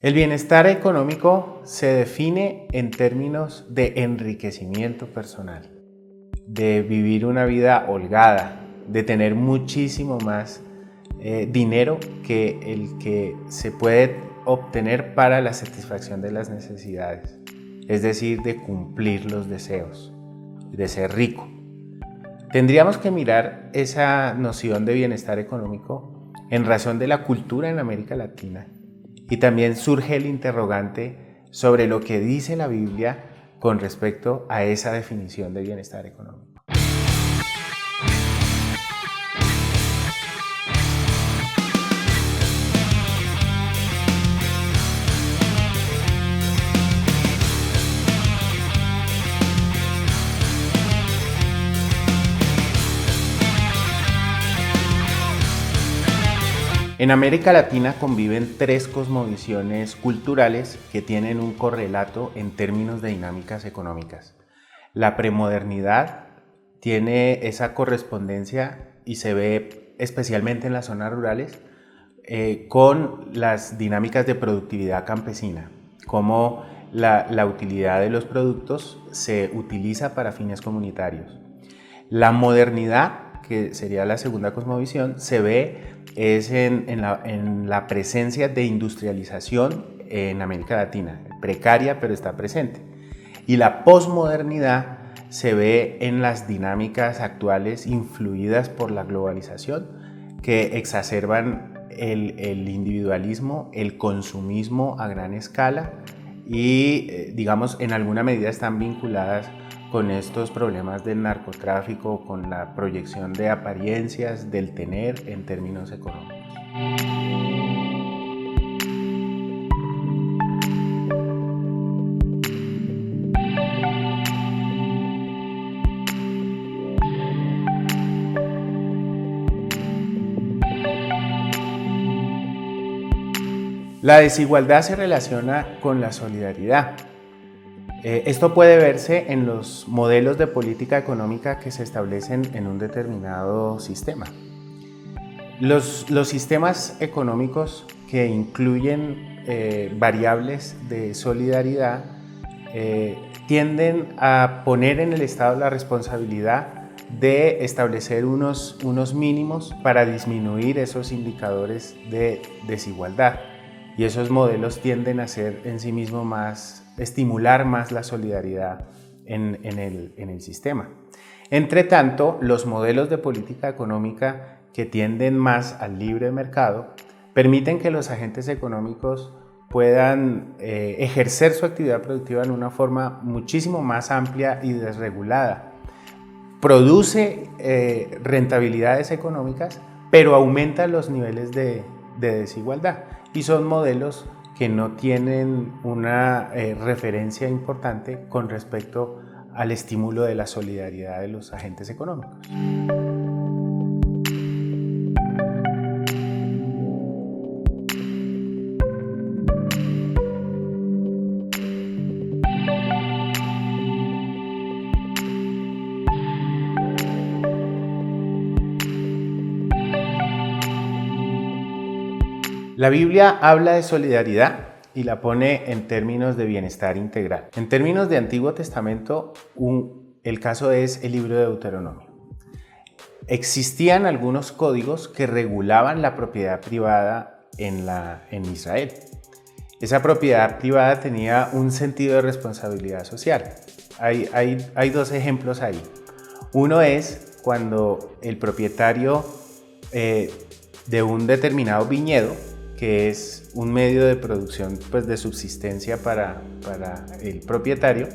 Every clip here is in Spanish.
El bienestar económico se define en términos de enriquecimiento personal, de vivir una vida holgada, de tener muchísimo más dinero que el que se puede obtener para la satisfacción de las necesidades, es decir, de cumplir los deseos, de ser rico. Tendríamos que mirar esa noción de bienestar económico en razón de la cultura en América Latina. Y también surge el interrogante sobre lo que dice la Biblia con respecto a esa definición de bienestar económico. En América Latina conviven tres cosmovisiones culturales que tienen un correlato en términos de dinámicas económicas. La premodernidad tiene esa correspondencia y se ve especialmente en las zonas rurales con las dinámicas de productividad campesina, como la utilidad de los productos se utiliza para fines comunitarios. La modernidad, que sería la segunda cosmovisión, se ve en la presencia de industrialización en América Latina, precaria pero está presente. Y la posmodernidad se ve en las dinámicas actuales influidas por la globalización que exacerban el individualismo, el consumismo a gran escala y digamos en alguna medida están vinculadas con estos problemas del narcotráfico, con la proyección de apariencias, del tener en términos económicos. La desigualdad se relaciona con la solidaridad. Esto puede verse en los modelos de política económica que se establecen en un determinado sistema. Los sistemas económicos que incluyen variables de solidaridad tienden a poner en el Estado la responsabilidad de establecer unos mínimos para disminuir esos indicadores de desigualdad. Y esos modelos tienden a ser en sí mismos estimular más la solidaridad en el sistema. Entre tanto, los modelos de política económica que tienden más al libre mercado permiten que los agentes económicos puedan ejercer su actividad productiva en una forma muchísimo más amplia y desregulada. Produce rentabilidades económicas, pero aumenta los niveles de desigualdad. Y son modelos que no tienen una referencia importante con respecto al estímulo de la solidaridad de los agentes económicos. La Biblia habla de solidaridad y la pone en términos de bienestar integral. En términos de Antiguo Testamento, el caso es el libro de Deuteronomio. Existían algunos códigos que regulaban la propiedad privada en Israel. Esa propiedad privada tenía un sentido de responsabilidad social. Hay dos ejemplos ahí. Uno es cuando el propietario de un determinado viñedo, que es un medio de producción de subsistencia para el propietario,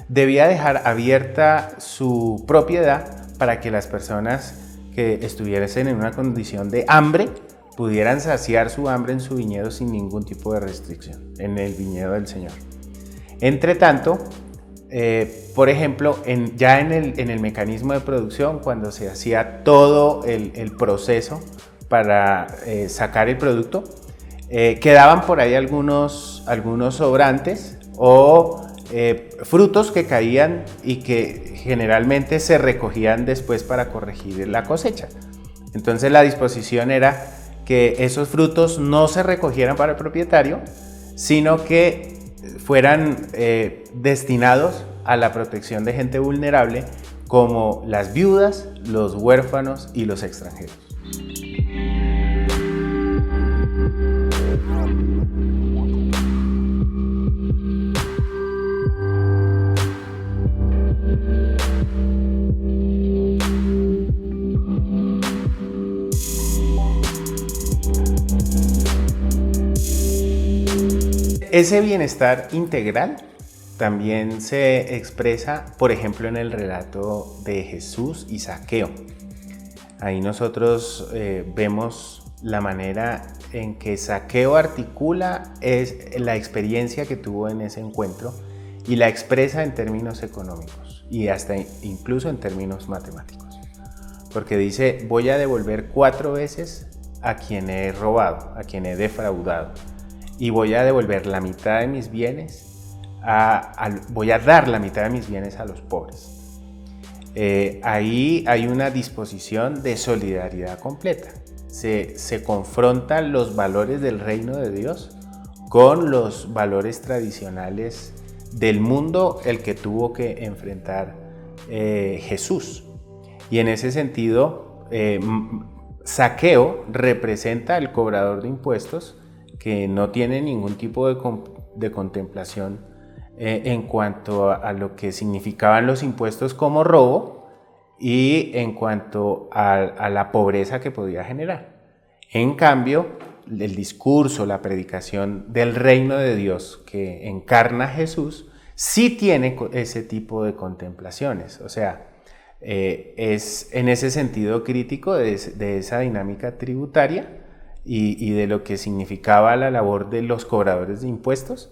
debía dejar abierta su propiedad para que las personas que estuviesen en una condición de hambre pudieran saciar su hambre en su viñedo sin ningún tipo de restricción, en el viñedo del Señor. Entre tanto, por ejemplo, ya en el mecanismo de producción, cuando se hacía todo el proceso para sacar el producto, quedaban por ahí algunos sobrantes o frutos que caían y que generalmente se recogían después para corregir la cosecha. Entonces la disposición era que esos frutos no se recogieran para el propietario, sino que fueran destinados a la protección de gente vulnerable como las viudas, los huérfanos y los extranjeros. Ese bienestar integral también se expresa, por ejemplo, en el relato de Jesús y Zaqueo. Ahí nosotros vemos la manera en que Zaqueo articula la experiencia que tuvo en ese encuentro y la expresa en términos económicos y hasta incluso en términos matemáticos. Porque dice, voy a devolver 4 veces a quien he robado, a quien he defraudado. Y voy a devolver la mitad de mis bienes, voy a dar la mitad de mis bienes a los pobres. Ahí hay una disposición de solidaridad completa. Se confrontan los valores del reino de Dios con los valores tradicionales del mundo el que tuvo que enfrentar Jesús. Y en ese sentido, Zaqueo representa al cobrador de impuestos que no tiene ningún tipo de contemplación en cuanto a lo que significaban los impuestos como robo y en cuanto a la pobreza que podía generar. En cambio, el discurso, la predicación del reino de Dios que encarna Jesús sí tiene ese tipo de contemplaciones. O sea, es en ese sentido crítico de esa dinámica tributaria y de lo que significaba la labor de los cobradores de impuestos,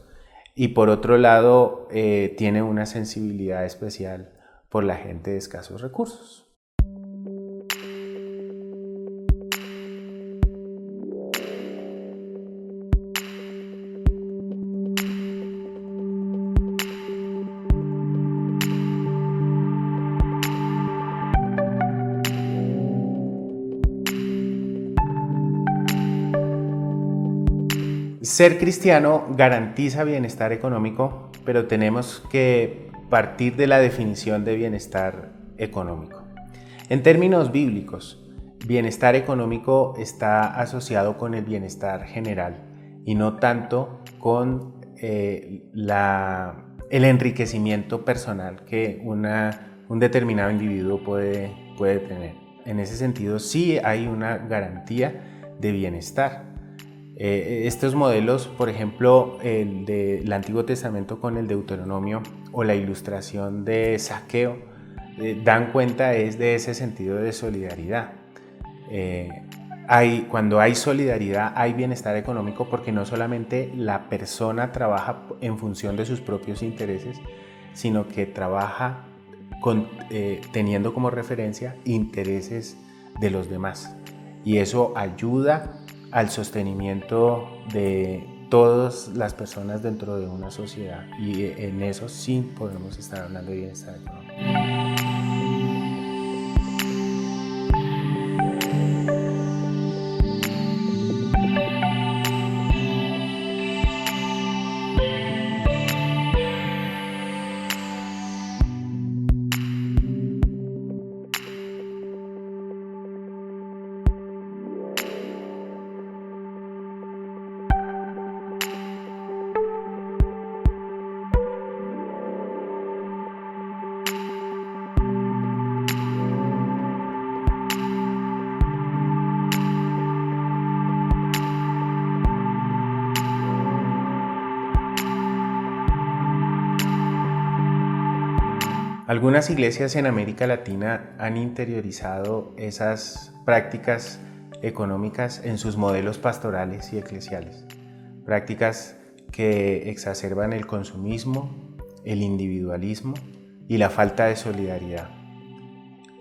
y por otro lado tiene una sensibilidad especial por la gente de escasos recursos. Ser cristiano garantiza bienestar económico, pero tenemos que partir de la definición de bienestar económico. En términos bíblicos, bienestar económico está asociado con el bienestar general y no tanto con el enriquecimiento personal que un determinado individuo puede tener. En ese sentido, sí hay una garantía de bienestar. Estos modelos, por ejemplo, el del Antiguo Testamento con el Deuteronomio o la ilustración de Zaqueo, dan cuenta de ese sentido de solidaridad. Cuando hay solidaridad hay bienestar económico porque no solamente la persona trabaja en función de sus propios intereses, sino que trabaja teniendo como referencia intereses de los demás. Y eso ayuda al sostenimiento de todas las personas dentro de una sociedad, y en eso sí podemos estar hablando de bienestar económico. Algunas iglesias en América Latina han interiorizado esas prácticas económicas en sus modelos pastorales y eclesiales, prácticas que exacerban el consumismo, el individualismo y la falta de solidaridad.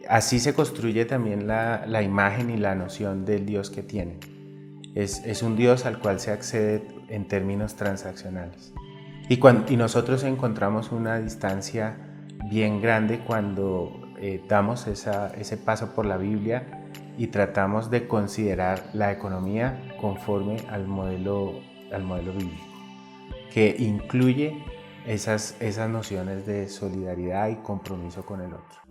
Así se construye también la imagen y la noción del Dios que tienen. Es un Dios al cual se accede en términos transaccionales. Y nosotros encontramos una distancia bien grande cuando damos ese paso por la Biblia y tratamos de considerar la economía conforme al modelo bíblico. que incluye esas nociones de solidaridad y compromiso con el otro.